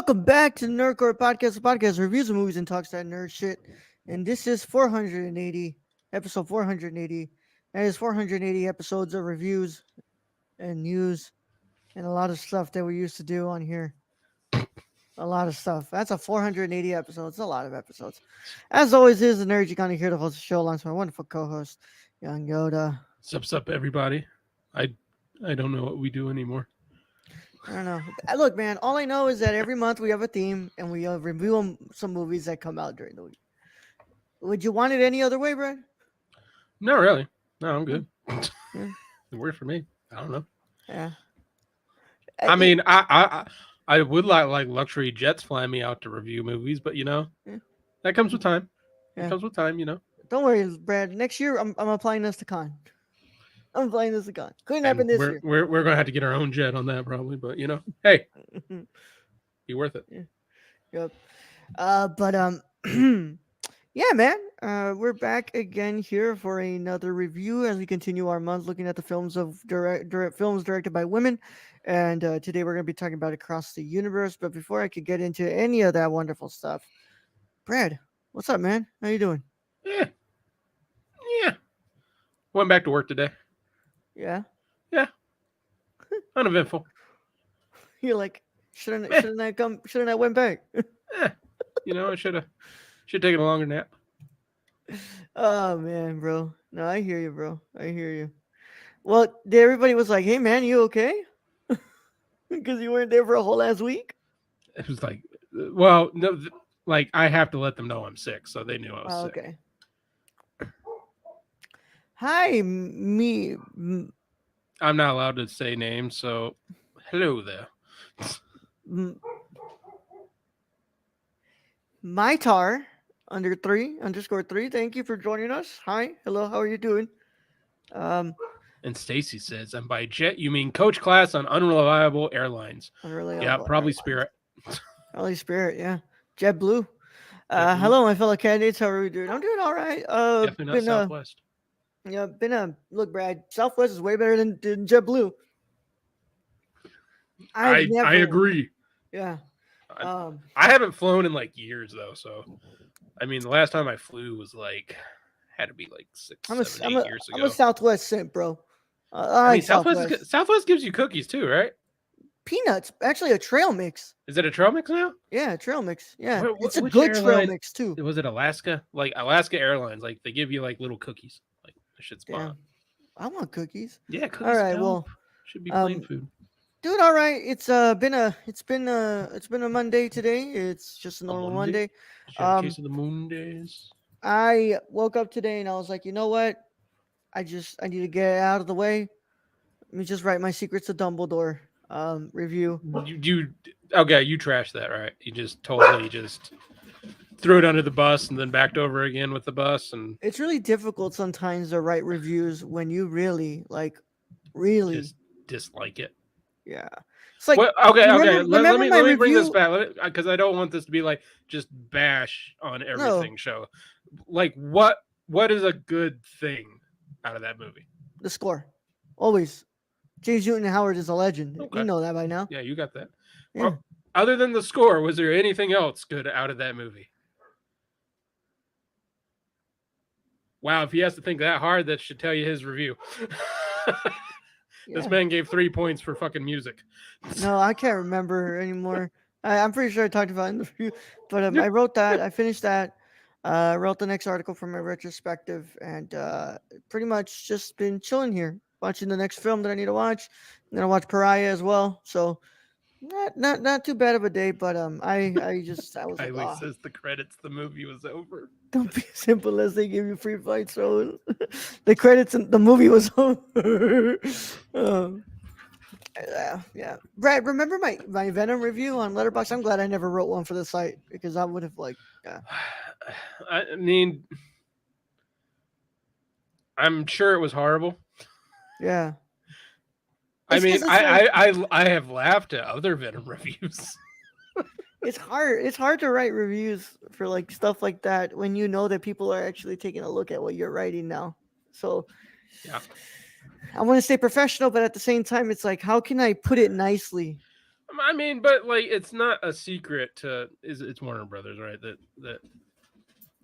Welcome back to the Nerdcore Podcast, the podcast that reviews of movies and talks that nerd shit. And this is 480, episode 480. That is 480 episodes of reviews and news and a lot of stuff that we used to do on here. A lot of stuff. That's a 480 episodes. A lot of episodes. As always, is the nerd you're gonna hear to host the show alongside my wonderful co-host, Young Yoda. Sup, everybody. I don't know what we do anymore. I don't know. Look, man, all I know is that every month we have a theme and we review some movies that come out during the week. Would you want it any other way, Brad? Not really. No, I'm good. Yeah. It worked for me. I don't know. Yeah. I mean, I would like luxury jets flying me out to review movies, but Yeah. that comes with time. Yeah. It comes with time, Don't worry, Brad. Next year, I'm applying this to con. I'm applying this to con. Couldn't happen And this year. we're gonna have to get our own jet on that probably, but hey, be worth it. Yep. Yeah, man. We're back again here for another review as we continue our month looking at the films of films directed by women. And today we're going to be talking about Across the Universe. But before I could get into any of that wonderful stuff, Brad, what's up, man? How you doing? Yeah. Went back to work today. Yeah. Uneventful. You're like, shouldn't I went back? I should have taken a longer nap. Oh man, bro. No, I hear you, bro. I hear you. Well, everybody was like, "Hey, man, you okay?" Because you weren't there for a whole last week. It was like, well, no, like I have to let them know I'm sick, so they knew I was sick. Okay. Hi, me. I'm not allowed to say names, so hello there. Mytar _3. Thank you for joining us. Hi, hello. How are you doing? And Stacy says, "And by jet, you mean coach class on unreliable airlines." Yeah, probably Spirit. Probably Spirit. Yeah, JetBlue. Hello, my fellow candidates. How are we doing? I'm doing all right. Definitely not Southwest. Look, Brad. Southwest is way better than JetBlue. I agree. Yeah. I haven't flown in like years though, so I mean the last time I flew was had to be like 6, 7, 8 years ago. I'm a Southwest simp, bro. I mean Southwest gives you cookies too, right? Peanuts, actually a trail mix. Is it a trail mix now? Yeah, a trail mix. Yeah, it's a which good trail mix too. Was it Alaska? Like Alaska Airlines, like they give you like little cookies. Like that shit's bomb. I want cookies. Yeah, cookies. All right, well, should be plain food. Doing all right. It's been a Monday today. It's just a normal Monday. In case of the Mondays. I woke up today and I was like, you know what? I need to get out of the way. Let me just write my Secrets of Dumbledore review. You trashed that, right? You just totally just threw it under the bus and then backed over again with the bus, and it's really difficult sometimes to write reviews when you really just dislike it. Yeah. It's like, okay. Let me bring this back because I don't want this to be like just bash on everything show. Like what is a good thing out of that movie? The score. Always. James Newton Howard is a legend. Okay. You know that by now. Yeah, you got that. Yeah. Well, other than the score, was there anything else good out of that movie? Wow, if he has to think that hard, that should tell you his review. This man gave 3 points for fucking music. No, I can't remember anymore. I'm pretty sure I talked about it in the review, but I wrote that. I finished that. Wrote the next article for my retrospective, and pretty much just been chilling here, watching the next film that I need to watch. I'm gonna watch Pariah as well, so not too bad of a day. But I was Kylie says the credits, the movie was over. Don't be simple as they give you free flights, so the credits and the movie was over. Yeah. Brad, remember my Venom review on Letterboxd? I'm glad I never wrote one for the site because I would have I mean, I'm sure it was horrible. Yeah. I mean, I have laughed at other Venom reviews. It's hard to write reviews for like stuff like that when you know that people are actually taking a look at what you're writing now. So yeah. I want to stay professional, but at the same time, it's like, how can I put it nicely? I mean, but like, it's not a secret to it's Warner Brothers, right? That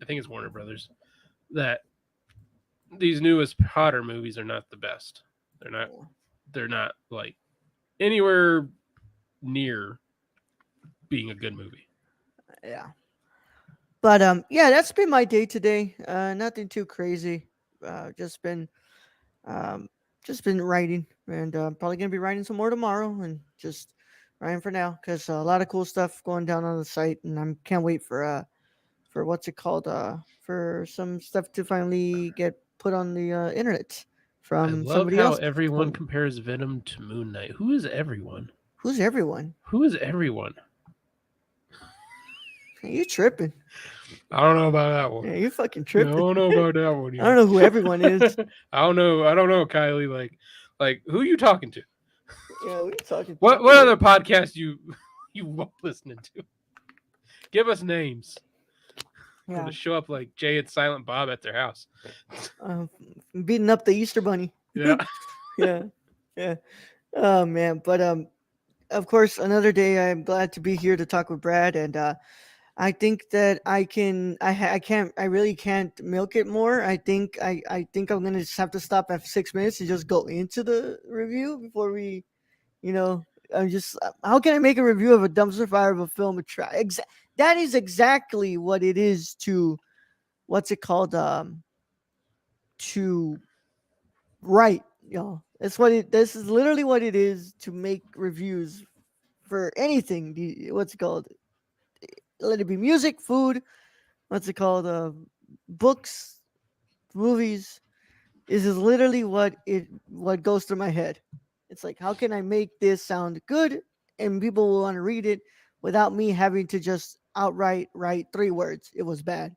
I think it's Warner Brothers that these newest Potter movies are not the best. They're not. They're not like anywhere near being a good movie. Yeah. But yeah, that's been my day today. Nothing too crazy. Just been um just been writing, and probably gonna be writing some more tomorrow, and just writing for now because a lot of cool stuff going down on the site, and I can't wait for what's it called for some stuff to finally get put on the internet I from love somebody how else. everyone compares Venom to Moon Knight. Who is everyone? Who's everyone? Who is everyone? Hey, you tripping? I don't know about that one. Yeah, you fucking I tripping. don't know about that one. I don't know who everyone is. I don't know. I don't know, Kylie. Like who you talking to? Yeah, what are you talking to? What other podcast you listening to? Give us names. I'm Yeah, gonna show up like Jay and Silent Bob at their house. uh, beating up the Easter Bunny. Yeah. Yeah, yeah. Oh man, but of course, another day. I'm glad to be here to talk with Brad, and I think that I can. I can't. I really can't milk it more. I think I'm gonna just have to stop at 6 minutes and just go into the review before we. You know, I'm just. How can I make a review of a dumpster fire of a film? That is exactly what it is to. What's it called? To write. You know, that's what it. This is literally what it is to make reviews for anything. What's it called? Let it be music, food. What's it called? Books, movies. This is literally what goes through my head. It's like, how can I make this sound good and people will want to read it without me having to just outright write 3 words? It was bad.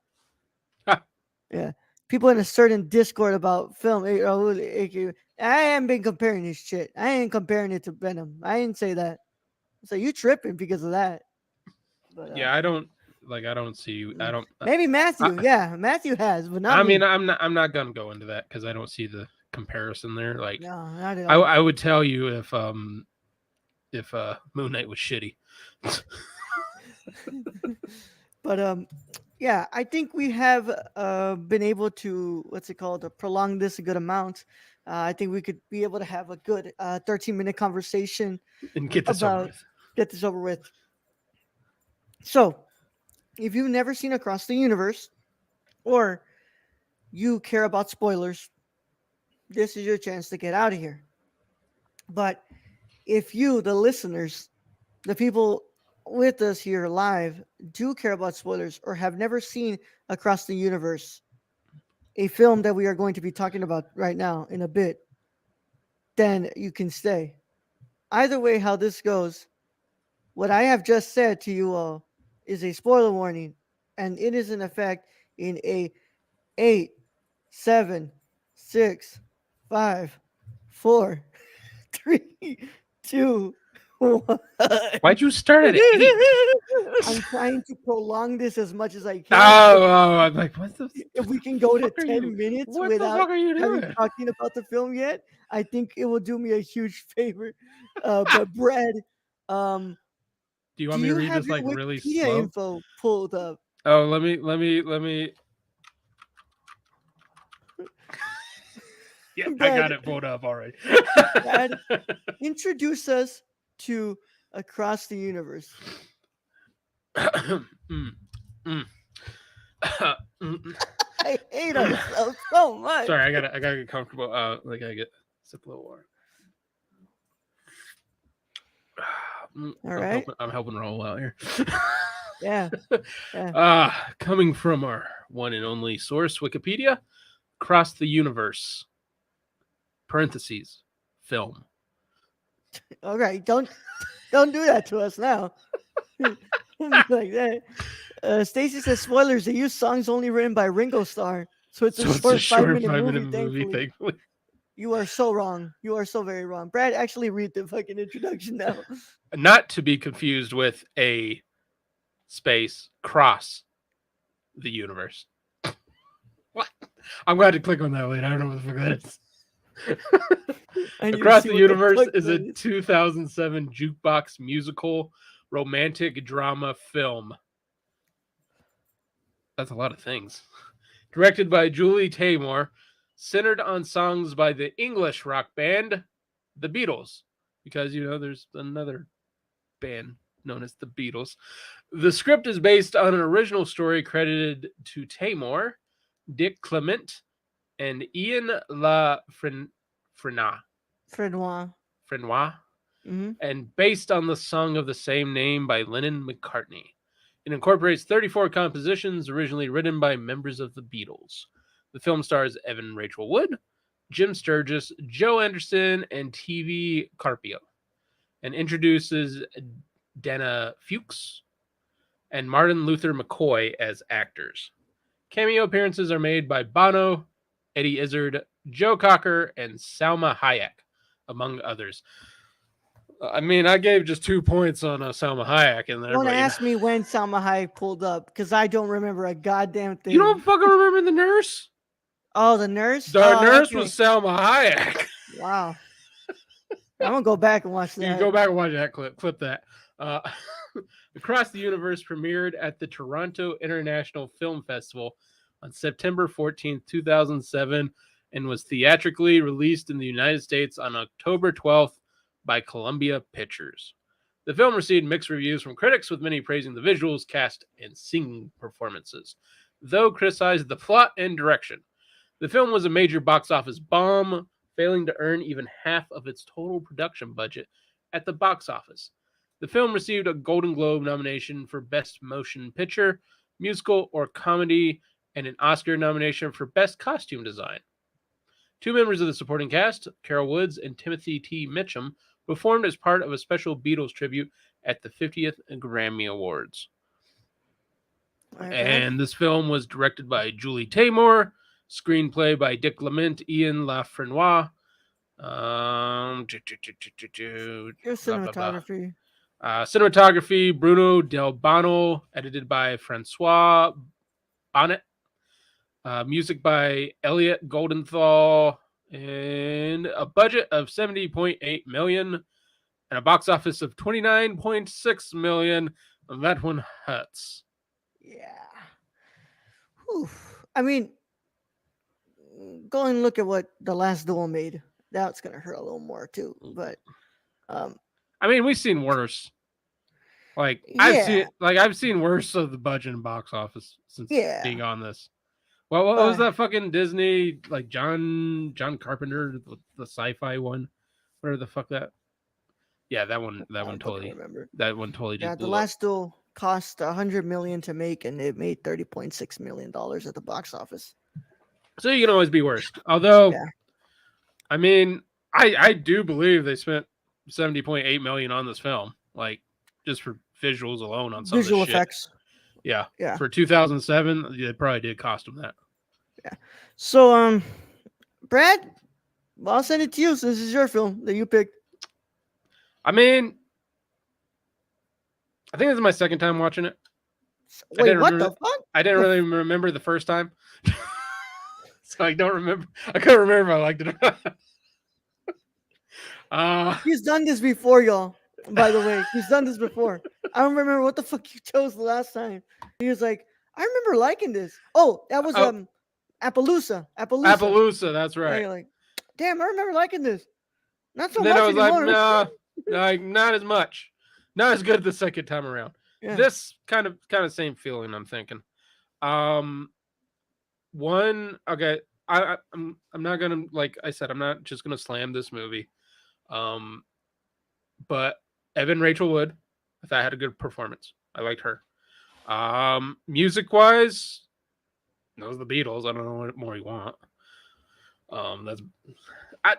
Yeah. People in a certain Discord about film. I haven't been comparing this shit. I ain't comparing it to Venom. I didn't say that. So you tripping because of that. But Yeah, I don't like. I don't see. I don't. maybe I, Matthew. Yeah, Matthew has, but not I mean, me. I'm not. I'm not gonna go into that because I don't see the comparison there. Like, No, not at all. I would tell you if Moon Knight was shitty. But yeah, I think we have been able to what's it called prolong this a good amount. I think we could be able to have a good 13-minute conversation And get this over about with. get this over with. So, if you've never seen Across the Universe or you care about spoilers, this is your chance to get out of here. But if you, the listeners, the people with us here live, do care about spoilers or have never seen Across the Universe, a film that we are going to be talking about right now in a bit, then you can stay. Either way, how this goes, what I have just said to you all is a spoiler warning, and it is in effect in a 8, 7, 6, 5, 4, 3, 2, 1. Why'd you start at 8? I'm trying to prolong this as much as I can. Oh, I'm like, what the? If we can go to Fuck are you? 10 minutes What the without fuck are you having doing? talking about the film yet, I think it will do me a huge favor. But Brad, um, Do you do want me to you read have this your like really Wikipedia slow? info pulled up? Oh, let me. Yeah, I Brad, got it pulled up already. Brad, introduce us to Across the Universe. Mm, mm. Mm. I hate ourselves so much. Sorry, I gotta get comfortable. Like I get sip a little water. All right. I'm helping Raul out here. Yeah. Yeah. Coming from our one and only source, Wikipedia, Across the Universe, parentheses, film. All right. Don't do that to us now. Like that. Stacy says spoilers. They use songs only written by Ringo Starr, so it's a short 5 minute 5 minute movie. movie, Thankfully, thankfully. you are so wrong. You are so very wrong. Brad, actually read the fucking introduction now. Not to be confused with a space cross the universe. What? I'm glad to click on that later. I don't know what the fuck that is. I need to Across see the what the Universe fuck is a that is. 2007 jukebox musical romantic drama film. That's a lot of things. Directed by Julie Taymor, centered on songs by the English rock band The Beatles. Because, there's another band known as The Beatles. The script is based on an original story credited to Taymor, Dick Clement, and Ian Frena, Frenois. Frenois, Mm-hmm. and based on the song of the same name by Lennon McCartney. It incorporates 34 compositions originally written by members of the Beatles. The film stars Evan Rachel Wood, Jim Sturgis, Joe Anderson, and TV Carpio, and introduces Dana Fuchs and Martin Luther McCoy as actors. Cameo appearances are made by Bono, Eddie Izzard, Joe Cocker, and Salma Hayek, among others. I mean, I gave just 2 points on Salma Hayek in there, Don't but ask me when Salma Hayek pulled up because I don't remember a goddamn you thing. don't fucking remember the nurse? Oh, the nurse? The Oh, nurse was okay. Salma Hayek. Wow. I'm gonna go back and watch You can that. go back and watch that clip. Clip that. Uh, Across the Universe premiered at the Toronto International Film Festival on September 14th, 2007, and was theatrically released in the United States on October 12th by Columbia Pictures. The film received mixed reviews from critics, with many praising the visuals, cast, and singing performances, though criticized the plot and direction. The film was a major box office bomb, failing to earn even half of its total production budget at the box office. The film received a Golden Globe nomination for Best Motion Picture, Musical, or Comedy, and an Oscar nomination for Best Costume Design. Two members of the supporting cast, Carol Woods and Timothy T. Mitchum, performed as part of a special Beatles tribute at the 50th Grammy Awards. All right, Brad. And this film was directed by Julie Taymor, screenplay by Dick Clement, Ian Lafrenois, Your blah blah blah. cinematography. Cinematography Bruno Del Bono, edited by Francois Bonnet. Music by Elliot Goldenthal, and a budget of 70.8 million and a box office of 29.6 million. That one hurts. Yeah. Whew. I mean, go and look at what The Last Duel made. That's gonna hurt a little more too. But um, I mean, we've seen worse. yeah, I've seen worse of the budget and box office since yeah. being on this. Well, what was But that fucking Disney like John Carpenter the sci-fi one? Whatever the fuck that. Yeah, I don't fucking remember. that one totally Yeah, just The blew up. Last Duel cost 100 million to make, and it made $30.6 million at the box office. So you can always be worse. Although, Yeah. I mean, I do believe they spent 70.8 million on this film, like just for visuals alone on some of this Visual shit. effects. Yeah, Yeah. for 2007, it probably did cost them that. Yeah. So Brad, well, I'll send it to you since it's your film that you picked. I mean, I think this is my second time watching it. I Wait, didn't what remember. the fuck? I didn't The really remember the first time, so I don't remember. I couldn't remember if I liked it or not. He's done this before, y'all. By the way, he's done this before. I don't remember what the fuck you chose the last time. He was like, I remember liking this. Oh, that was Oh, Appaloosa. Appaloosa. Appaloosa. That's Yeah, right. you're like, damn, I remember liking this. Not so And then I much was like, anymore. nah, like not as much, not as good the second time around. Yeah. This kind of same feeling. I'm thinking. Um, one okay. I'm not gonna like I said I'm not just gonna slam this movie. Um, but Evan Rachel Wood, I thought had a good performance. I liked her. Music wise, those the Beatles. I don't know what more you want. That's I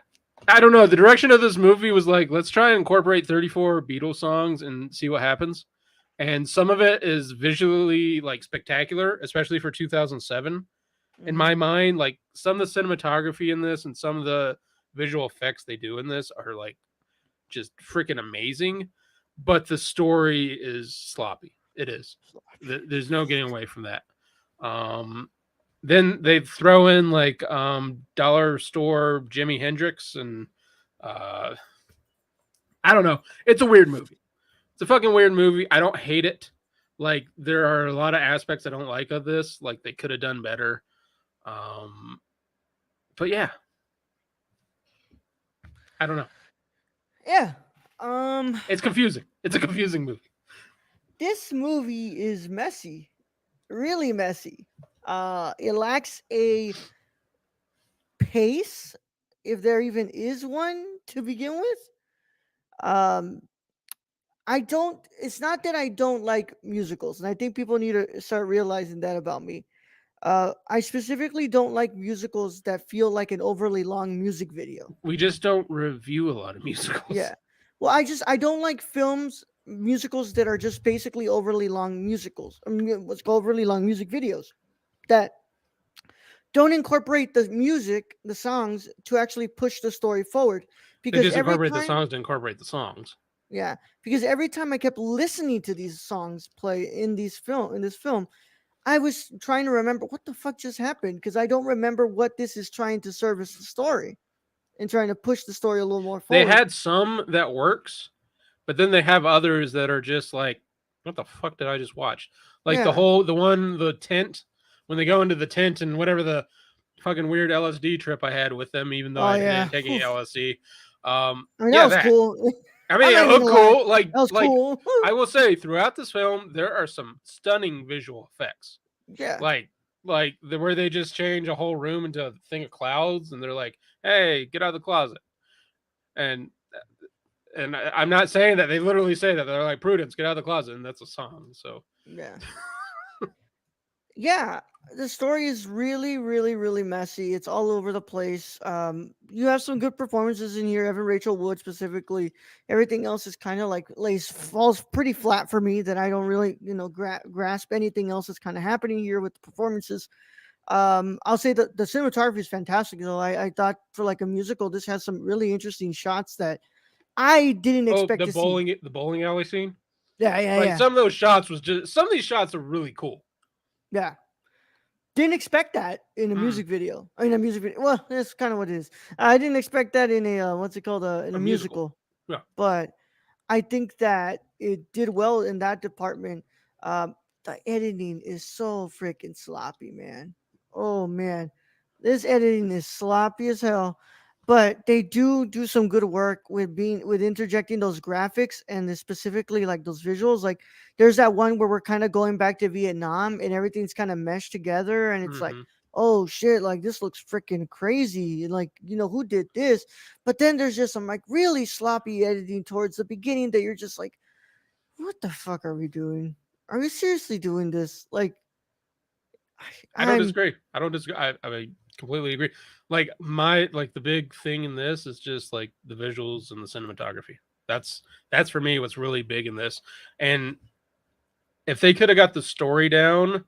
I don't know. The direction of this movie was like, let's try and incorporate 34 Beatles songs and see what happens. And some of it is visually like spectacular, especially for 2007. In Mhm. my mind, like some of the cinematography in this and some of the visual effects they do in this are like just freaking amazing. But the story is sloppy. It is. There's no getting away from that. Um, then they throw in like dollar store Jimi Hendrix and Uh, I don't know. It's a weird movie. It's a fucking weird movie. I don't hate it. Like there are a lot of aspects I don't like of this. Like they could have done better. Um, but yeah, I don't know. Yeah. Um, It's confusing. It's a confusing movie. this movie is messy, really messy. It lacks a pace, if there even is one to begin with. Um, I don't. It's not that I don't like musicals, and I think people need to start realizing that about me. I specifically don't like musicals that feel like an overly long music video. We just don't review a lot of musicals. Yeah. Well, I don't like musicals that are just basically overly long musicals. I mean, what's called overly long music videos that don't incorporate the music, the songs to actually push the story forward. They Because just every incorporate the time, songs to incorporate the songs. yeah, because every time I kept listening to these songs play in this film, I was trying to remember what the fuck just happened because I don't remember what this is trying to service the story and trying to push the story a little more They forward. had some that works, but then they have others that are just like, what the fuck did I just watch? Like Yeah. the tent, when they go into the tent and whatever the fucking weird LSD trip I had with them, even though Oh I yeah. didn't take any Oof. LSD. I mean, that Yeah, was that. cool. I I'm mean, not it even looked gonna lie. cool. That was cool. I will say, throughout this film, there are some stunning visual effects. Yeah. Like, where they just change a whole room into a thing of clouds, and they're like, "Hey, get out of the closet," and I'm not saying that they literally say that. They're like, "Prudence, get out of the closet," and that's a song. So Yeah. Yeah. The story is really, really, really messy. It's all over the place. You have some good performances in here. Evan Rachel Wood specifically. Everything else is kind of like falls pretty flat for me. That I don't really, grasp anything else that's kind of happening here with the performances. I'll say that the cinematography is fantastic. Though I thought for like a musical, this has some really interesting shots that I didn't oh, expect to see. the bowling alley scene. Yeah, yeah, Like yeah, some of those shots was just some of these shots are really cool. yeah. Didn't expect that in a Mm, music video. I mean, a music video. Well, that's kind of what it is. I didn't expect that in a what's it called? In a a musical. musical. Yeah. But I think that it did well in that department. The editing is so freaking sloppy, man. Oh man, this editing is sloppy as hell. But they do some good work with interjecting those graphics and specifically like those visuals. Like there's that one where we're kind of going back to Vietnam and everything's kind of meshed together, and it's like, Mm-hmm. oh shit, like this looks freaking crazy. And like, who did this? But then there's just some like really sloppy editing towards the beginning that you're just like, what the fuck are we doing? Are we seriously doing this? Like, I don't I'm disagree. I don't disagree. I completely agree. Like the big thing in this is just like the visuals and the cinematography. That's for me what's really big in this. And if they could have got the story down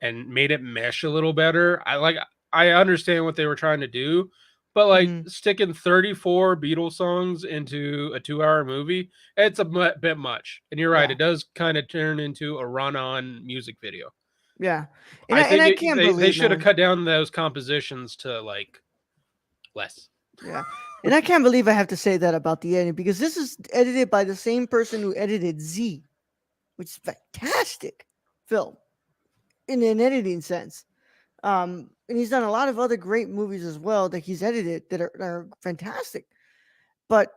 and made it mesh a little better, I understand what they were trying to do, but like mhm, sticking 34 Beatles songs into a 2 hour movie, it's a bit much. And you're right, yeah, it does kind of turn into a run-on music video. yeah, and I I and think I can't they believe, should have man, cut down those compositions to like less. yeah, and I can't believe I have to say that about the editing because this is edited by the same person who edited Z, which is fantastic film in an editing sense. And he's done a lot of other great movies as well that he's edited that are fantastic. But,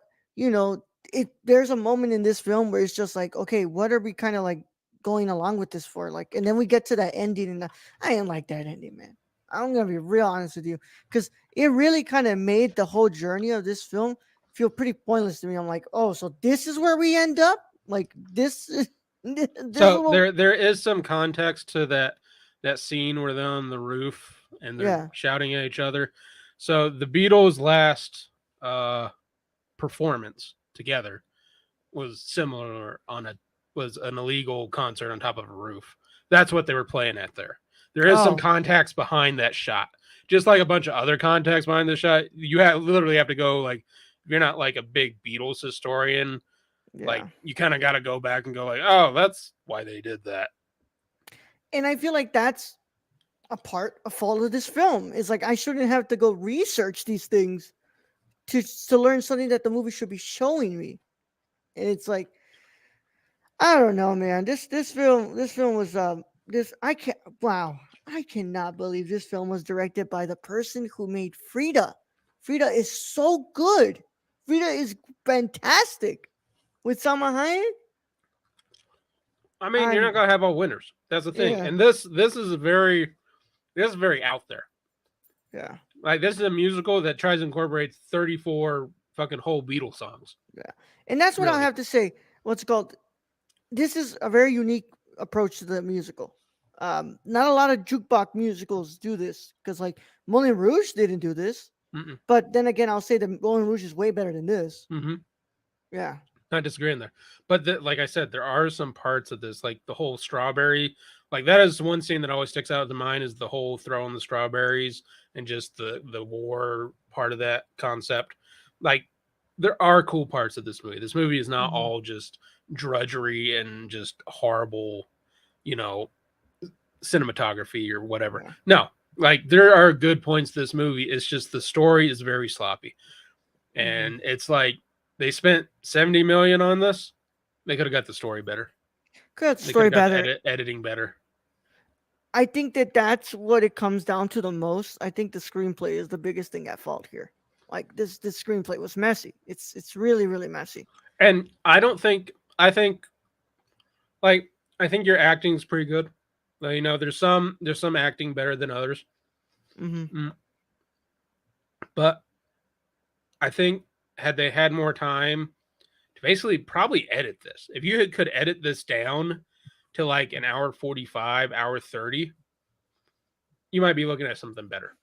there's a moment in this film where it's just like, okay, what are we kind of like going along with this for? Like, and then we get to that ending, and I didn't like that ending, man. I'm gonna be real honest with you, because it really kind of made the whole journey of this film feel pretty pointless to me. I'm like, oh, so this is where we end up? Like this is this is So what there is some context to that scene where they're on the roof and they're yeah. shouting at each other. So the Beatles' last uh, performance together was similar on a was an illegal concert on top of a roof. That's what they were playing at there. There is some Oh, context behind that shot, just like a bunch of other context behind the shot. You literally have to go like if you're not like a big Beatles historian, like yeah. you kind of got to go back and go like, oh, that's why they did that. And I feel like that's a fault of this film. Is like I shouldn't have to go research these things to learn something that the movie should be showing me. And it's like, I don't know, man. This film was this I can't wow. I cannot believe this film was directed by the person who made Frida. Frida is so good. Frida is fantastic. With Salma Hayek, I mean, you're not I'm gonna have all winners. That's the thing. yeah, And this is very out there. yeah, Like this is a musical that tries to incorporate 34 fucking whole Beatles songs. yeah. And that's what I Really. have to say. What's it called? This is a very unique approach to the musical. Not a lot of jukebox musicals do this because, like, Moulin Rouge didn't do this. Mm-mm. But then again, I'll say that Moulin Rouge is way better than this. Mm-hmm. Yeah. Not disagreeing there, but like I said, there are some parts of this, like the whole strawberry. Like that is one scene that always sticks out to mind is the whole throwing the strawberries and just the war part of that concept. Like there are cool parts of this movie. This movie is not Hmm. all just drudgery and just horrible, you know, cinematography or whatever. Yeah. No, like there are good points to this movie. It's just the story is very sloppy. Hmm. And it's like they spent 70 million on this. They could have got the story better. Good They could story have got the better. editing better. I think that that's what it comes down to the most. I think the screenplay is the biggest thing at fault here. Like this screenplay was messy. It's really really messy. And I think like I think your acting is pretty good. You know, there's some acting better than others. Hmm. Mm, but I think had they had more time to basically probably edit this. If you could edit this down to like an hour 45, hour 30, you might be looking at something better.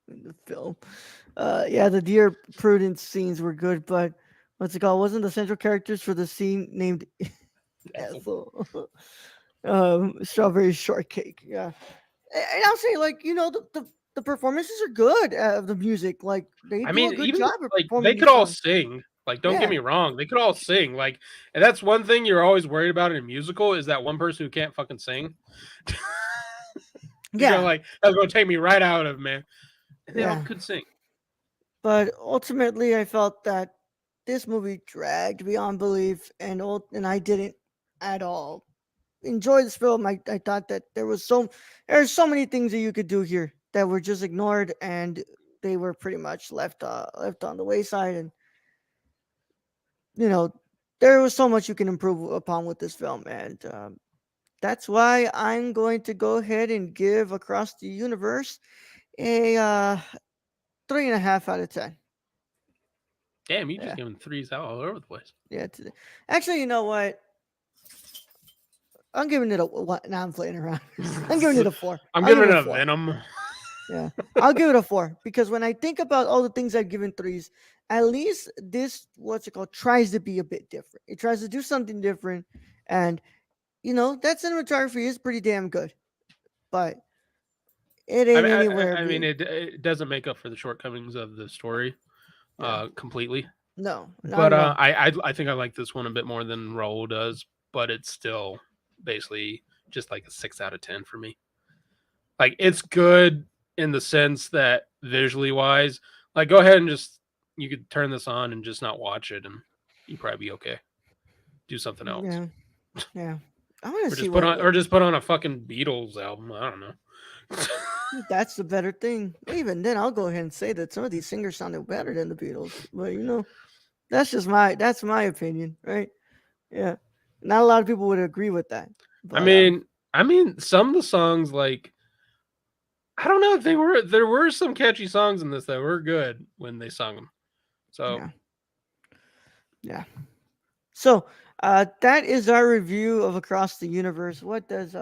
The film. Yeah, the Dear Prudence scenes were good, but what's it called? Wasn't the central characters for the scene named Ethel. Ethel? Strawberry shortcake. Yeah, and I'll say, like, the performances are good of the music. Like they I do mean, a good even job of like they performing could these all songs. sing. Like, don't get Yeah, me wrong, they could all sing. Like, and that's one thing you're always worried about in a musical is that one person who can't fucking sing. You're gonna yeah, like that's gonna take me right out of man. And they all yeah. could sing. But ultimately, I felt that this movie dragged beyond belief, and I didn't at all enjoy this film. I thought that there's so many things that you could do here that were just ignored, and they were pretty much left on the wayside. And you know, there was so much you can improve upon with this film, and that's why I'm going to go ahead and give Across the Universe a 3.5 out of 10. Damn, you just Yeah, giving threes out all over the place. yeah. Actually, you know what? I'm giving it a what? Now I'm playing around. I'm giving it a four. I'm I'll give giving it it a a four. Venom. Yeah, I'll give it a four because when I think about all the things I've given threes, at least this what's it called tries to be a bit different. It tries to do something different, and that cinematography is pretty damn good, but it I ain't mean, anywhere. I mean, it doesn't make up for the shortcomings of the story, Yeah, completely. no, not But at all. I think I like this one a bit more than Raul does. But it's still basically just like a 6 out of 10 for me. Like it's good in the sense that visually wise, like go ahead and just you could turn this on and just not watch it, and you'd probably be okay. Do something else, Yeah, yeah. I want to or see just put what on, or just put on a fucking Beatles album. I don't know. that's the better thing. Even then, I'll go ahead and say that some of these singers sounded better than the Beatles, but that's my opinion, right? Yeah, not a lot of people would agree with that, I but mean, some of the songs like I don't know if there were some catchy songs in this that were good when they sung them. So yeah, yeah. So that is our review of Across the Universe. What does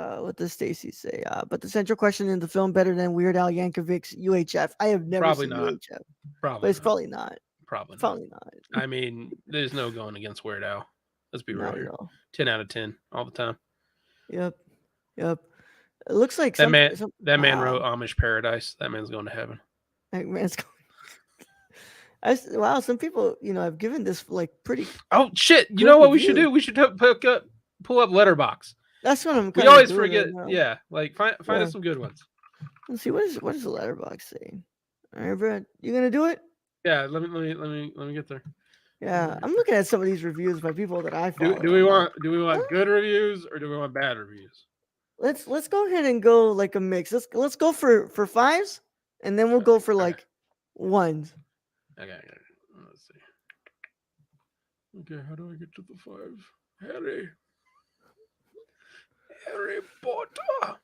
Stacy say? But the central question in the film better than Weird Al Yankovic's UHF. I have never probably seen not. UHF, but Probably it's not. probably not. Probably not. Probably not. I mean, there's no going against Weird Al. Let's be real Not at here. all. 10 out of 10 all the time. Yep. Yep. It looks like That some man some that man wow. wrote Amish Paradise. That man's going to heaven. Like, man, wow, some people, have given this like pretty Oh shit! You know good what we should reviews. do? We should pull up Letterbox. That's what I'm We kind of always doing forget. right now. Yeah, like find Yeah. us some good ones. Let's see what is the letterbox saying. All right, Brad, you gonna do it? Yeah, let me get there. Yeah, I'm looking at some of these reviews by people that I Do follow. we I'm like, want good reviews or do we want bad reviews? let's go ahead and go like a mix. Let's go for fives, and then we'll go for Okay. like ones. Okay. Let's see. Okay, how do I get to the five? Harry. Harry Potter.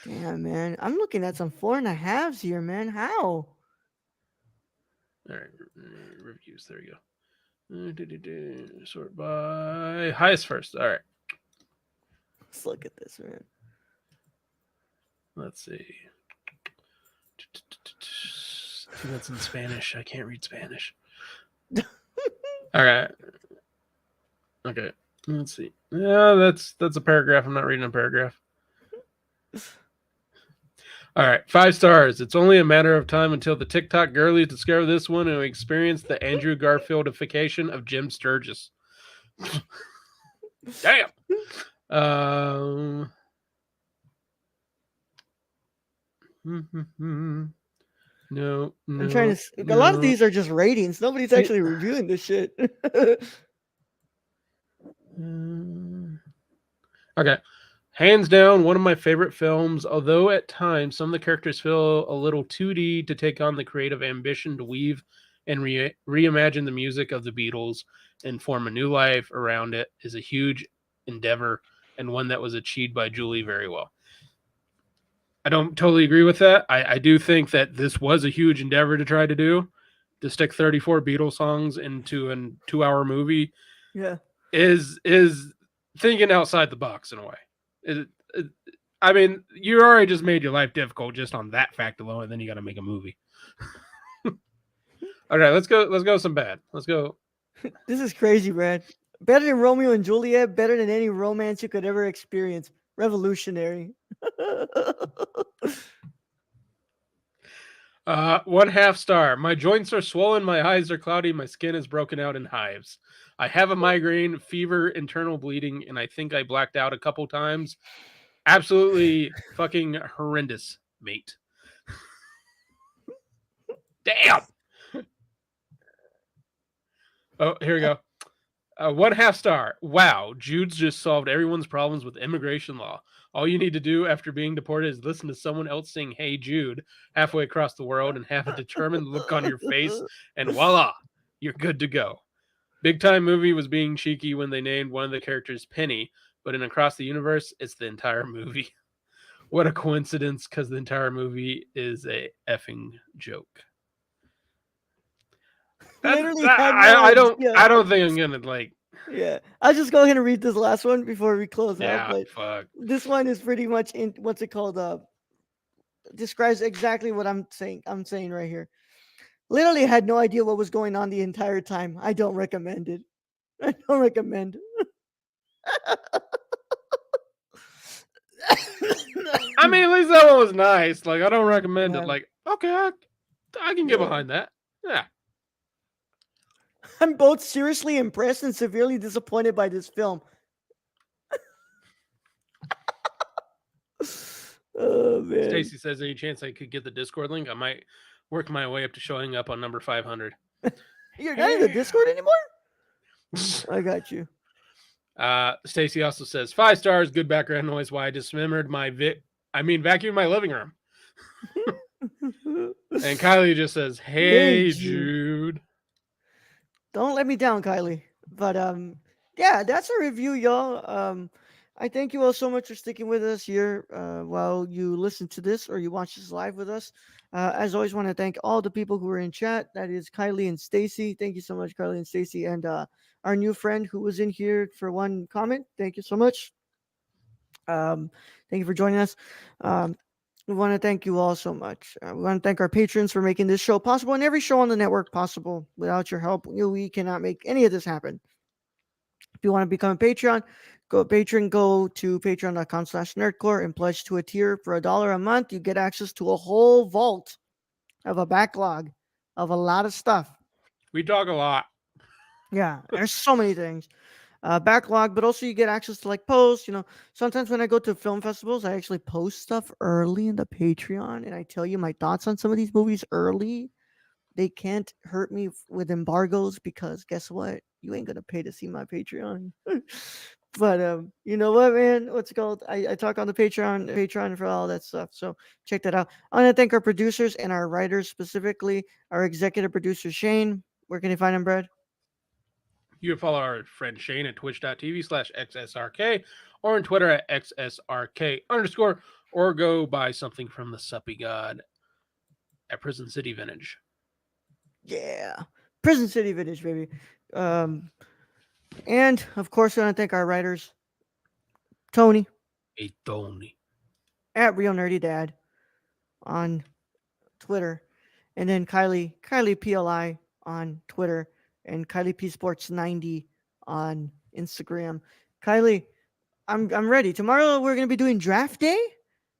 Damn, man, I'm looking at some four and a halves here, man. How? All right, reviews. There you go. Sort by highest first. All right. Let's look at this, man. Let's see. I think that's in Spanish. I can't read Spanish. All right. Okay. Let's see. Yeah, that's a paragraph. I'm not reading a paragraph. All right, 5 stars. It's only a matter of time until the TikTok girlies discover this one and experience the Andrew Garfieldification of Jim Sturgis. Damn. No, I'm trying no, to. A lot of no. these are just ratings. Nobody's See, actually reviewing this shit. okay. Hands down, one of my favorite films, although at times some of the characters feel a little 2D to take on the creative ambition to weave and reimagine the music of the Beatles and form a new life around it is a huge endeavor and one that was achieved by Julie very well. I don't totally agree with that. I do think that this was a huge endeavor to try to do. To stick 34 Beatles songs into a 2 hour movie Yeah. is thinking outside the box in a way. It, I mean, you already just made your life difficult just on that fact alone, and then you got to make a movie. Okay, let's go. Let's go some bad. Let's go. This is crazy, man. Better than Romeo and Juliet, better than any romance you could ever experience. Revolutionary. 1/2 star. My joints are swollen, my eyes are cloudy, my skin is broken out in hives. I have a migraine, fever, internal bleeding, and I think I blacked out a couple times. Absolutely fucking horrendous, mate. Damn. Oh, here we go. 1/2 star. Wow, Jude's just solved everyone's problems with immigration law. All you need to do after being deported is listen to someone else sing "Hey Jude" halfway across the world and have a determined look on your face, and voila, you're good to go. Big Time Movie was being cheeky when they named one of the characters Penny, but in Across the Universe, it's the entire movie. What a coincidence, because the entire movie is a effing joke. Literally had no I idea. don't think I'm gonna like. Yeah. I'll just go ahead and read this last one before we close out. Yeah, But fuck. this one is pretty much in what's it called? Describes exactly what I'm saying. I'm saying right here. Literally had no idea what was going on the entire time. I don't recommend it. I don't recommend. I mean, at least that one was nice. Like, I don't recommend it. Yeah, Like, okay, I can get yeah. behind that. Yeah. I'm both seriously impressed and severely disappointed by this film. Oh man. Stacy says, any chance I could get the Discord link? I might work my way up to showing up on number 500. You're not in the Discord anymore? I got you. Stacy also says 5 stars, good background noise. Why I dismembered my vacuum my living room. And Kylie just says, Hey, "Hey Jude. Jude." Don't let me down, Kylie. But yeah, that's a review, y'all. I thank you all so much for sticking with us here while you listen to this or you watch this live with us. As always, want to thank all the people who are in chat. That is Kylie and Stacy. Thank you so much, Kylie and Stacy, and our new friend who was in here for one comment. Thank you so much. Um, thank you for joining us. Um, we want to thank you all so much. We want to thank our patrons for making this show possible and every show on the network possible. Without your help, we cannot make any of this happen. If you want to become a Patreon, go to patreon.com/nerdcore and pledge to a tier for $1 a month. You get access to a whole vault of a backlog of a lot of stuff. We talk a lot. Yeah, there's so many things. Backlog, but also you get access to like posts. Sometimes when I go to film festivals, I actually post stuff early in the Patreon and I tell you my thoughts on some of these movies early. they can't hurt me with embargoes because guess what? You ain't gonna pay to see my Patreon. But you know what, man? What's it called? I talk on the Patreon for all that stuff. So check that out. I want to thank our producers and our writers, specifically our executive producer Shane. Where can you find him, Brad? You can follow our friend Shane at twitch.tv/XSRK or on Twitter at XSRK_, or go buy something from the Suppy God at Prison City Vintage. Yeah, Prison City Vintage, baby. Um, and of course, I want to thank our writers, Tony Hey, Tony. at Real Nerdy Dad on Twitter, and then Kylie PLI on Twitter, and Kylie P Sports 90 on Instagram. Kylie, I'm ready. Tomorrow we're gonna be doing draft day,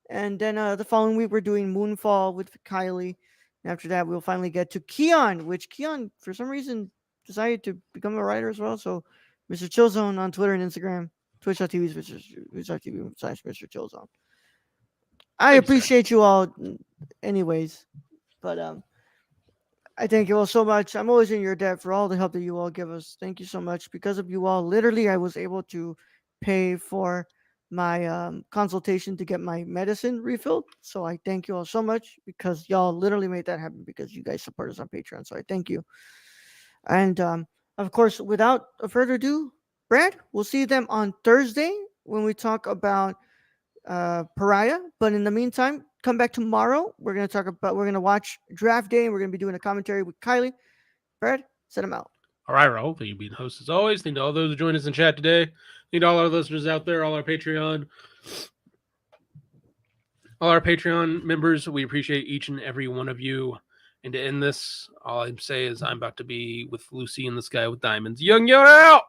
and then the following week we're doing Moonfall with Kylie. And after that, we'll finally get to Keon, which Keon for some reason decided to become a writer as well. So, Mr. Chillzone on Twitter and Instagram, twitch.tv/Mr. Chillzone. I Thank you, sir. appreciate you all, anyways. But I thank you all so much. I'm always in your debt for all the help that you all give us. Thank you so much. Because of you all, literally, I was able to pay for my consultation to get my medicine refilled. So I thank you all so much because y'all literally made that happen because you guys support us on Patreon. So I thank you. And of course, without further ado, Brad, we'll see them on Thursday when we talk about Pariah. But in the meantime, come back tomorrow. We're gonna watch Draft Day, and we're gonna be doing a commentary with Kylie. Brad, set them out. All right, Raul. Thank you for being host as always. Thank you to all those who joined us in chat today. Thank you to all our listeners out there, all our Patreon members. We appreciate each and every one of you. And to end this, all I'm saying is I'm about to be with Lucy in the Sky with Diamonds. Young Yoda out!